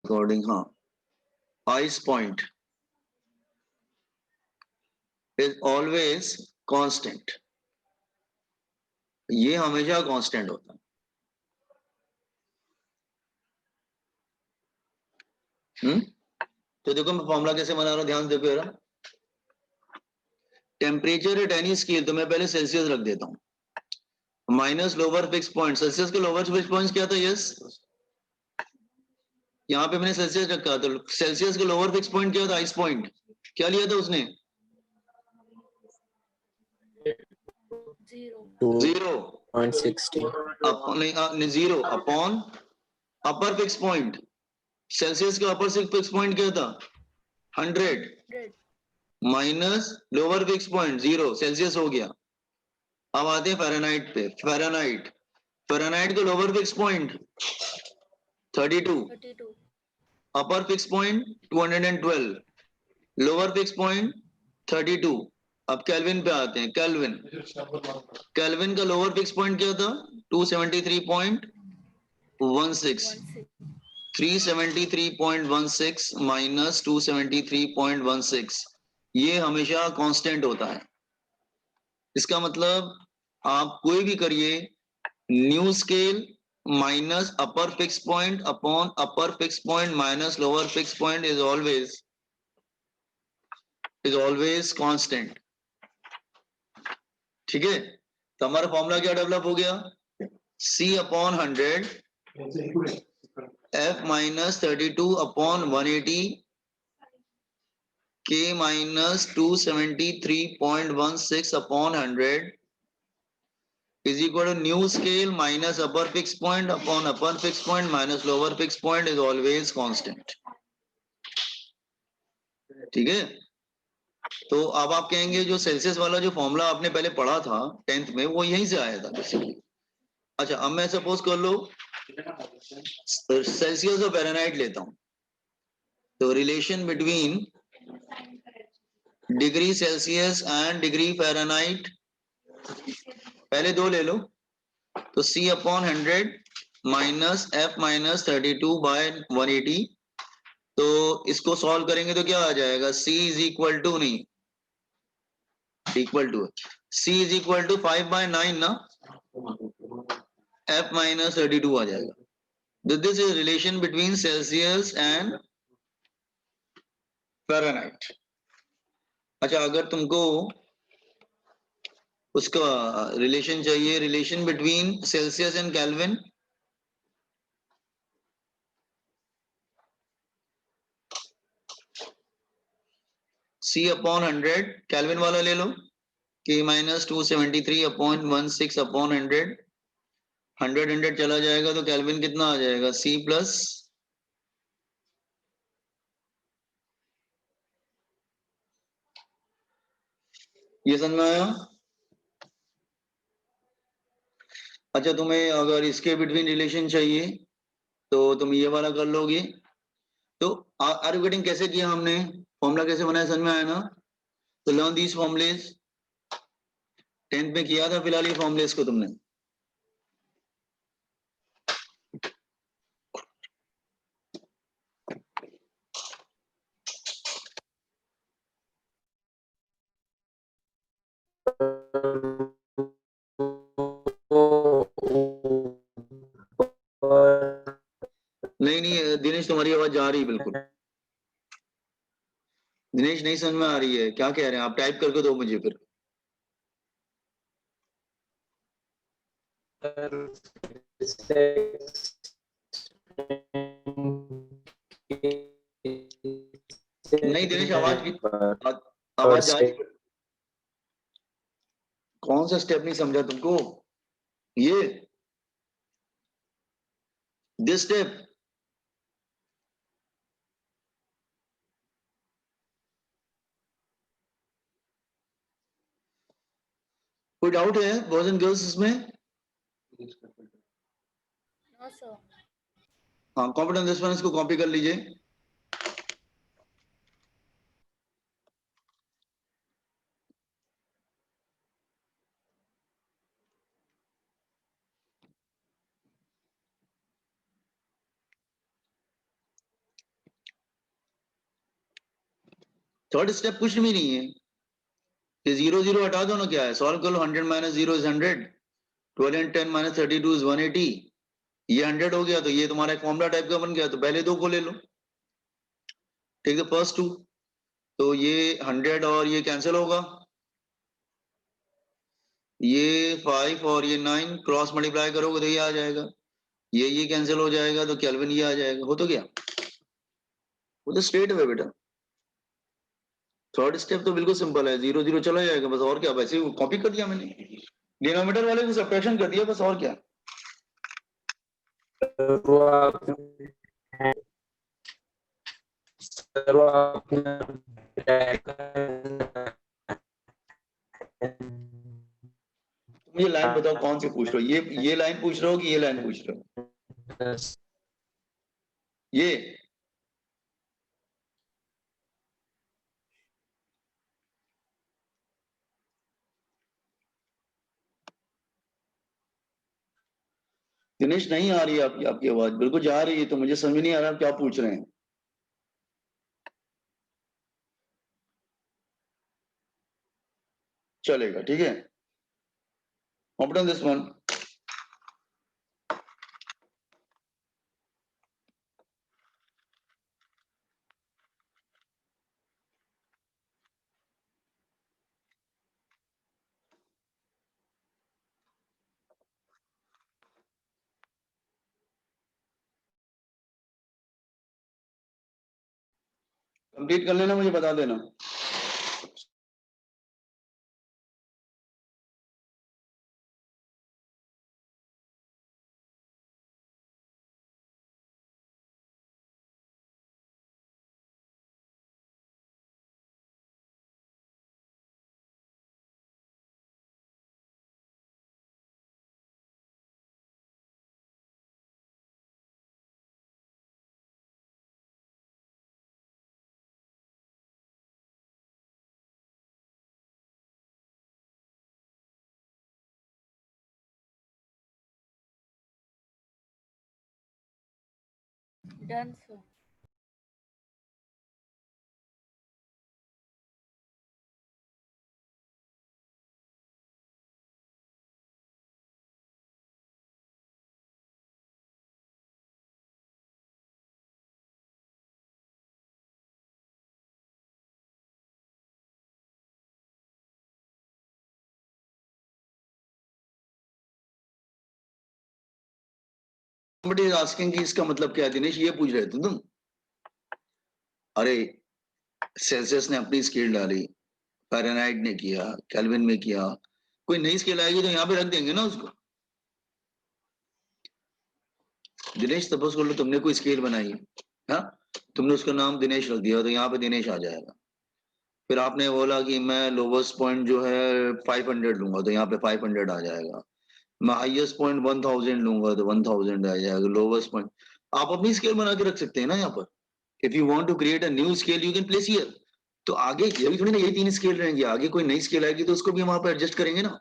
According, हाँ, ice point is always constant, ये हमेशा कांस्टेंट होता है। तो देखो मैं फॉर्मूला कैसे बना रहा हूं, ध्यान देखो जरा। टेम्परेचर एट एनी स्केल, तो मैं पहले सेल्सियस रख देता हूं, minus lower fix point, Celsius के लोअर फिक्स पॉइंट क्या था, यस, यहाँ पे मैंने सेल्सियस रखा, तो सेल्सियस का लोअर फिक्स पॉइंट क्या था, आइस पॉइंट, क्या लिया था उसने, 2.60 नहीं, 0 upon upper fix point, Celsius का अपर फिक्स पॉइंट क्या था, 100 minus lower fix point 0, Celsius हो गया। अब आते हैं फ़ारेनहाइट पे, फ़ारेनहाइट का lower fix point 32, upper fix point 212, lower fix point 32। अब केल्विन पे आते हैं, केल्विन का लोअर फिक्स पॉइंट क्या था, 273.16, 373.16 माइनस 273.16, ये हमेशा कांस्टेंट होता है। इसका मतलब आप कोई भी करिए, new scale minus upper fix point upon upper fix point minus lower fix point is always constant. ठीक है, तो हमारा फॉर्मूला क्या डेवलप हो गया, C upon 100 F minus 32 upon 180 K minus 273.16 upon 100 is equal to new scale minus upper fixed point upon upper fixed point minus lower fixed point is always constant। ठीक है, तो अब आप कहेंगे जो सेल्सियस वाला जो फॉर्मूला आपने पहले पढ़ा था 10th में, वो यहीं से आया था बेसिकली। अच्छा, अब मैं सपोज कर लो सेल्सियस और फ़ारेनहाइट लेता हूं, तो relation between degree Celsius and degree Fahrenheit, पहले दो ले लो, तो C upon 100 minus F minus 32 by 180, तो इसको सॉल्व करेंगे तो क्या आ जाएगा, C इज इक्वल टू, नहीं equal to, C is equal to 5/9 ना, F माइनस 32 आ जाएगा। This is relation between Celsius and Fahrenheit. अच्छा, अगर तुमको उसका रिलेशन चाहिए, relation between Celsius and Kelvin, C upon 100 Kelvin वाला ले लो, K माइनस 273 अपॉन 16 अपॉन 100, 100 चला जाएगा तो केल्विन कितना आ जाएगा, C प्लस, ये समझ में आया। अच्छा, तुम्हें अगर इसके बिटवीन रिलेशन चाहिए तो तुम ये वाला कर लोगे। तो आर यू गेटिंग, कैसे किया हमने, फॉर्मूला कैसे बनाया, समझ में आया ना। तो लर्न दीज फॉर्मूलेज, 10th में किया था फिलहाल ये फॉर्मूलेज को तुमने। नहीं दिनेश, तुम्हारी आवाज जा रही है बिल्कुल। दिनेश, नहीं समझ में आ रही है, क्या कह रहे हैं आप, टाइप करके दो मुझे फिर। नहीं दिनेश, आवाज जा रही है। कौन सा स्टेप नहीं समझा तुमको, ये दिस स्टेप, कोई डाउट है बॉयज एंड गर्ल्स इसमें। हाँ, कॉम्पिटेंस रेस्पॉन्स को कॉपी कर लीजिए। थर्ड स्टेप कुछ भी नहीं है, ये 0 0 हटा दो ना, क्या है, सॉल्व कर लो, 100 minus 0 is 100, 12 and 10 minus 32 is 180, ये 100 हो गया, तो ये तुम्हारा एक फॉर्मूला टाइप का बन गया, तो पहले दो को ले लो, ठीक है, फर्स्ट टू, तो ये 100 और ये कैंसिल होगा, ये 5 और ये 9 क्रॉस मल्टीप्लाई करोगे तो ये आ जाएगा, ये कैंसिल हो जाएगा, तो केल्विन ये आ जाएगा, हो तो गया, वो तो स्ट्रेट है बेटा। थर्ड स्टेप तो बिल्कुल सिंपल है, 0 0 चला जाएगा बस, और क्या, वैसे कॉपी कर दिया मैंने, डिनोमिनेटर वाले को सब्ट्रैक्शन कर दिया बस, और क्या। वो आपने सर वो आपने ये लाइन बताओ कौन सी पूछ रहे हो, ये लाइन पूछ रहे हो कि ये लाइन पूछ रहे हो, ये दिनेश नहीं आ रही है आपकी आपकी आवाज बिल्कुल जा रही है, तो मुझे समझ नहीं आ रहा आप क्या पूछ रहे हैं। चलेगा, ठीक है, open this one। कंप्लीट कर लेना, मुझे बता देना। Done, sir. Somebody is asking कि इसका मतलब क्या है, दिनेश ये पूछ रहे थे तुम। अरे सेल्सियस ने अपनी स्केल डाली, फ़ारेनहाइट ने किया, केल्विन में किया, कोई नई स्केल आएगी तो यहाँ पे रख देंगे ना उसको। दिनेश सपोज कर लो तुमने कोई स्केल बनाई है, हाँ, तुमने उसका नाम दिनेश रख दिया, तो यहाँ पे दिनेश आ जाएगा। फिर आपने बोला कि मैं लोवेस्ट पॉइंट जो है 500 लूंगा, तो यहाँ पे 500 आ जाएगा। मैं हाईएस्ट पॉइंट 1000 लूंगा, तो 1000 आ जाएगा लोवेस्ट पॉइंट। आप अपनी स्केल बना के रख सकते हैं ना यहाँ पर। If you want to create a new scale you can place here. तो आगे ये भी थोड़ी ना, यही 3 स्केल रहेंगे, आगे कोई नई स्केल आएगी तो उसको भी हम वहां पर एडजस्ट करेंगे ना,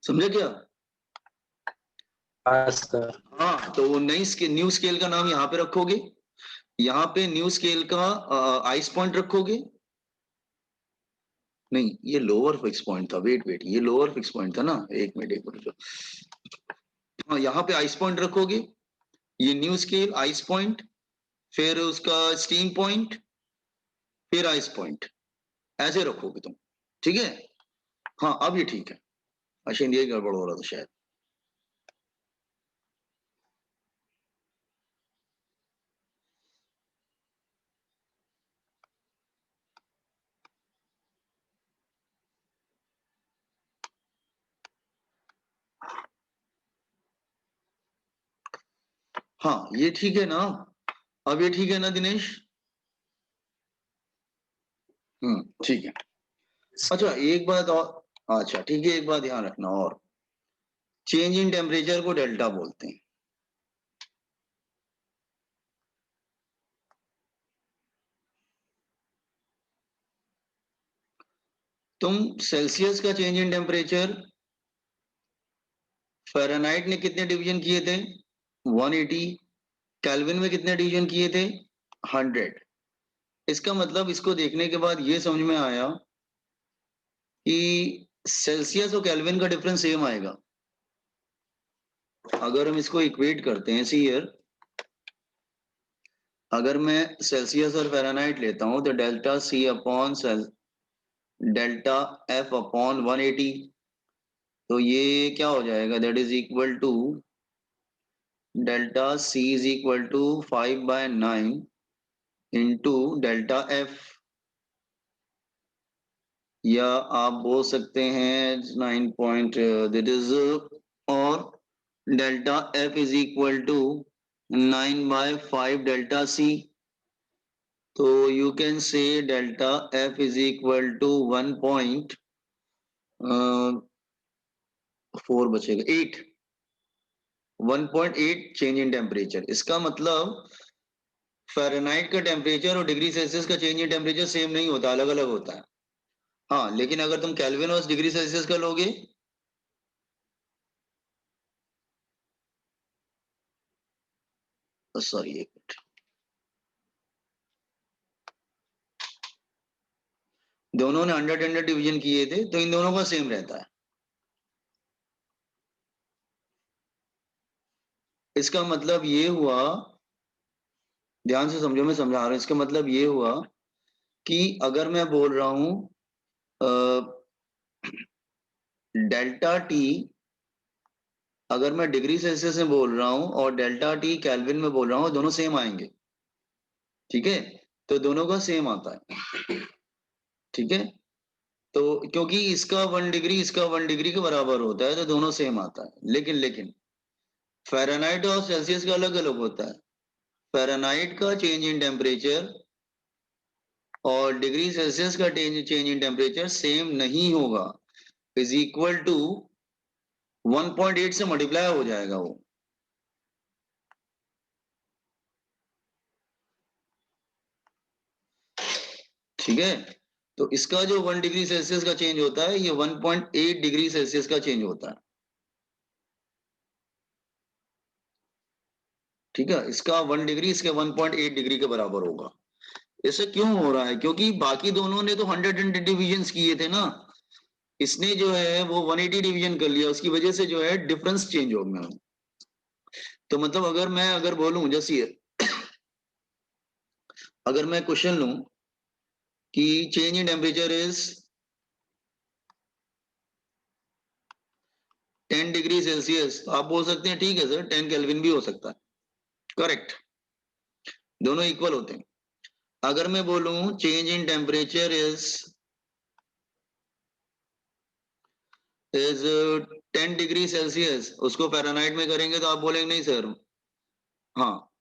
समझे क्या? सर हाँ, तो वो नई स्केल, न्यू स्केल का नाम यहाँ पे रखोगे, यहाँ पे न्यू स्केल का आइस पॉइंट रखोगे। नहीं, ये लोअर फिक्स पॉइंट था, वेट वेट, ये लोअर फिक्स पॉइंट था ना, एक मिनट। हाँ, यहाँ पे आइस पॉइंट रखोगे, ये न्यू स्केल आइस पॉइंट, फिर उसका स्टीम पॉइंट, फिर आइस पॉइंट, ऐसे रखोगे तुम, ठीक है। हाँ, अब ये ठीक है, अच्छा ये गड़बड़ हो रहा था शायद। हाँ, ये ठीक है ना, अब ये ठीक है ना दिनेश? ठीक है। अच्छा एक बात और, अच्छा ठीक है, एक बात ध्यान रखना और, चेंज इन टेम्परेचर को डेल्टा बोलते हैं। तुम सेल्सियस का चेंज इन टेम्परेचर फ़ारेनहाइट ने कितने डिवीजन किए थे? 180। केल्विन में कितने डिवीजन किए थे? 100। इसका मतलब इसको देखने के बाद ये समझ में आया कि सेल्सियस और केल्विन का डिफरेंस सेम आएगा। अगर हम इसको इक्वेट करते हैं सी हियर, अगर मैं सेल्सियस और फ़ारेनहाइट लेता हूं तो delta C upon delta F upon 180, तो ये क्या हो जाएगा, that is equal to delta C is equal to 5/9 into delta F, या आप बोल सकते हैं 9 पॉइंट दैट इज, और delta F is equal to 9/5 delta C, तो you can say delta F is equal to 1.4 बचेगा 8, 1.8 चेंज इन टेम्परेचर। इसका मतलब फ़ारेनहाइट का टेम्परेचर और डिग्री सेल्सियस का चेंज इन टेम्परेचर सेम नहीं होता, अलग अलग होता है। हाँ, लेकिन अगर तुम केल्विन और डिग्री सेल्सियस का लोगे, सॉरी एक मिनट, दोनों ने 100 डिवीजन किए थे तो इन दोनों का सेम रहता है। इसका मतलब ये हुआ, ध्यान से समझो मैं समझा रहा हूं, इसका मतलब ये हुआ कि अगर मैं बोल रहा हूं डेल्टा टी, अगर मैं डिग्री सेल्सियस में बोल रहा हूं और डेल्टा टी केल्विन में बोल रहा हूं, दोनों सेम आएंगे। ठीक है, तो दोनों का सेम आता है। ठीक है, तो क्योंकि इसका 1 डिग्री इसका 1 डिग्री के बराबर होता है तो दोनों सेम आता है। लेकिन फ़ारेनहाइट और सेल्सियस का अलग अलग होता है। फ़ारेनहाइट का चेंज इन टेम्परेचर और डिग्री सेल्सियस का चेंज इन टेम्परेचर सेम नहीं होगा, इज इक्वल टू 1.8 से मल्टीप्लाई हो जाएगा वो। ठीक है, तो इसका जो 1 डिग्री सेल्सियस का चेंज होता है, ये 1.8 डिग्री सेल्सियस का चेंज होता है। ठीक है, इसका 1 डिग्री इसके 1.8 डिग्री के बराबर होगा। ऐसा क्यों हो रहा है, क्योंकि बाकी दोनों ने तो 100 डिवीजन किए थे ना, इसने जो है वो 180 डिवीजन कर लिया, उसकी वजह से जो है डिफरेंस चेंज हो गया। तो मतलब अगर बोलूं जैसे अगर मैं क्वेश्चन लूं कि change in temperature is 10 degree Celsius, तो आप बोल सकते हैं ठीक है सर 10 केल्विन भी हो सकता है, करेक्ट, दोनों इक्वल होते हैं। अगर मैं बोलूं change in temperature is 10 degree Celsius, उसको फ़ारेनहाइट में करेंगे तो आप बोलेंगे नहीं सर, हाँ,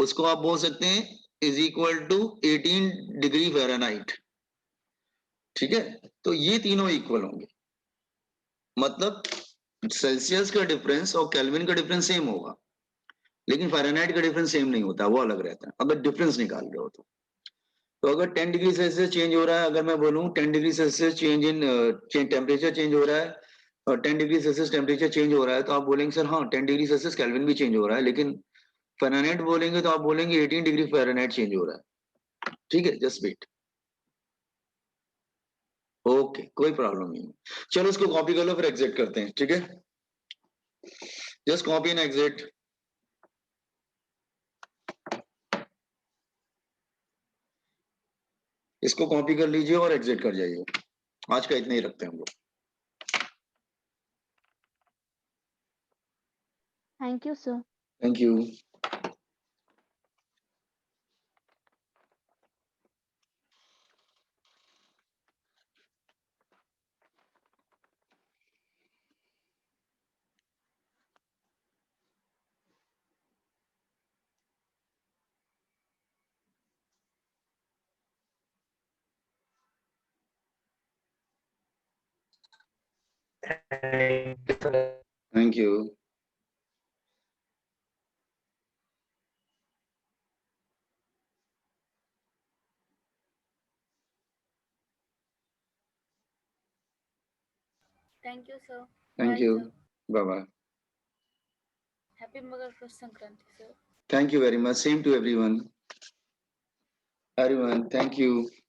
उसको आप बोल सकते हैं is equal to 18 degree Fahrenheit. ठीक है, तो ये तीनों इक्वल होंगे, मतलब सेल्सियस का डिफरेंस और केल्विन का डिफरेंस सेम होगा, लेकिन फ़ारेनहाइट का डिफरेंस सेम नहीं होता, वो अलग रहता है अगर डिफरेंस निकाल रहे हो तो अगर 10 डिग्री सेल्सियस चेंज हो रहा है, अगर मैं बोलूं 10 degree Celsius change in temperature change हो रहा है और 10 डिग्री सेल्सियस टेम्परेचर चेंज हो रहा है, तो आप बोलेंगे सर हाँ 10 डिग्री सेल्सियस केल्विन भी चेंज हो रहा है, लेकिन फ़ारेनहाइट बोलेंगे तो आप बोलेंगे 18 डिग्री फ़ारेनहाइट चेंज हो रहा है। ठीक है, जस्ट वेट, ओके, कोई प्रॉब्लम नहीं है। चलो इसको कॉपी कर लो फिर एग्जिट करते हैं। ठीक है, जस्ट कॉपी एंड एग्जिट। इसको कॉपी कर लीजिए और एग्जिट कर जाइए। आज का इतना ही रखते हैं हम लोग। Thank you, sir. Thank you. Thank you. Thank you, sir. Thank Bye, you, sir. Bye bye. Happy Makar Sankranti sir. Thank you very much. Same to everyone. Everyone, thank you.